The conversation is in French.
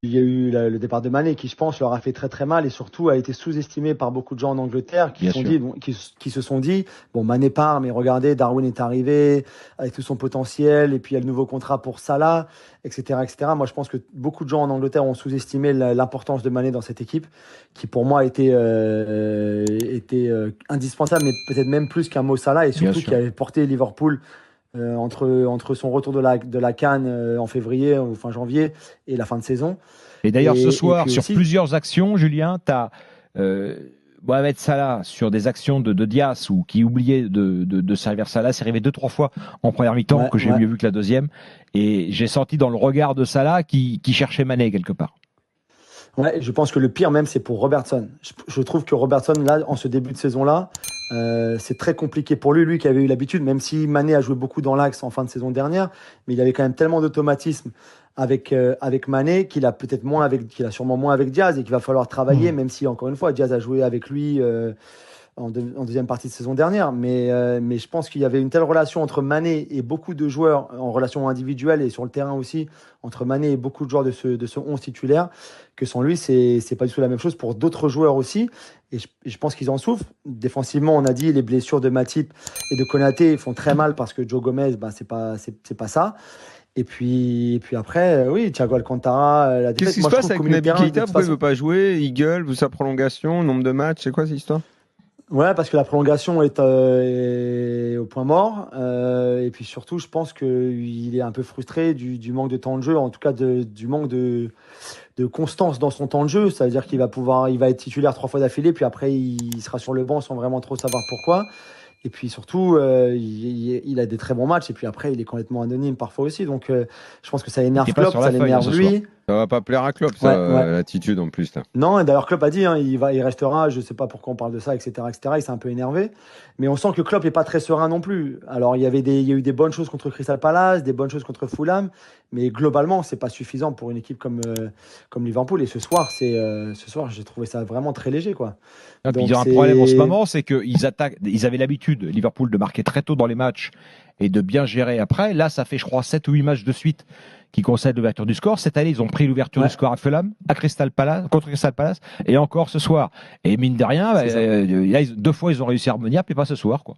il y a eu le départ de Mané qui, je pense, leur a fait très très mal et surtout a été sous-estimé par beaucoup de gens en Angleterre qui se sont dit, bon, Mané part, mais regardez, Darwin est arrivé avec tout son potentiel et puis il y a le nouveau contrat pour Salah, etc., etc. Moi, je pense que beaucoup de gens en Angleterre ont sous-estimé l'importance de Mané dans cette équipe qui, pour moi, était indispensable, mais peut-être même plus qu'un Mo Salah et surtout qui avait porté Liverpool entre son retour de la CAN en février ou fin janvier et la fin de saison. Et d'ailleurs, ce soir, sur aussi, plusieurs actions, Julien, tu as Mohamed Salah sur des actions de Diaz ou qui oubliait de servir Salah. C'est arrivé 2-3 fois en première mi-temps que j'ai mieux vu que la deuxième. Et j'ai senti dans le regard de Salah qui cherchait Mané quelque part. Ouais, je pense que le pire même, c'est pour Robertson. Je trouve que Robertson, là, en ce début de saison-là, c'est très compliqué pour lui qui avait eu l'habitude, même si Mané a joué beaucoup dans l'axe en fin de saison dernière, mais il avait quand même tellement d'automatisme avec Mané qu'il a sûrement moins avec Diaz et qu'il va falloir travailler, même si, encore une fois, Diaz a joué avec lui en deuxième partie de saison dernière. Mais je pense qu'il y avait une telle relation entre Mané et beaucoup de joueurs, en relation individuelle et sur le terrain aussi, entre Mané et beaucoup de joueurs de ce 11 titulaire, que sans lui, c'est pas du tout la même chose pour d'autres joueurs aussi. Et je pense qu'ils en souffrent. Défensivement, on a dit, les blessures de Matip et de Konaté font très mal parce que Joe Gomez, c'est pas ça. Et puis après, oui, Thiago Alcantara, la défaite. Qu'est-ce qui se passe avec Naby Keita? Pourquoi il ne veut pas jouer? Il gueule, veut sa prolongation, nombre de matchs, c'est quoi cette histoire? Ouais, parce que la prolongation est au point mort. Et puis surtout, je pense qu'il est un peu frustré du manque de temps de jeu, en tout cas du manque de constance dans son temps de jeu. Ça veut dire qu'il va être titulaire 3 fois d'affilée, puis après, il sera sur le banc sans vraiment trop savoir pourquoi. Et puis surtout, il a des très bons matchs. Et puis après, il est complètement anonyme parfois aussi. Donc, je pense que ça énerve Klopp, ça l'énerve lui. Ça va pas plaire à Klopp, ça, l'attitude en plus. Là. Non, et d'ailleurs, Klopp a dit, il restera. Je sais pas pourquoi on parle de ça, etc., etc. Il s'est un peu énervé. Mais on sent que Klopp n'est pas très serein non plus. Alors, il y a eu des bonnes choses contre Crystal Palace, des bonnes choses contre Fulham. Mais globalement, c'est pas suffisant pour une équipe comme Liverpool. Et ce soir, j'ai trouvé ça vraiment très léger, quoi. Donc, ils ont un problème en ce moment, c'est qu'ils attaquent. Ils avaient l'habitude, Liverpool, de marquer très tôt dans les matchs et de bien gérer après. Là, ça fait, je crois, 7 ou 8 matchs de suite qui concèdent l'ouverture du score. Cette année, ils ont pris l'ouverture du score à Fulham, contre Crystal Palace, et encore ce soir. Et mine de rien, 2 fois, ils ont réussi à revenir, puis pas ce soir, quoi.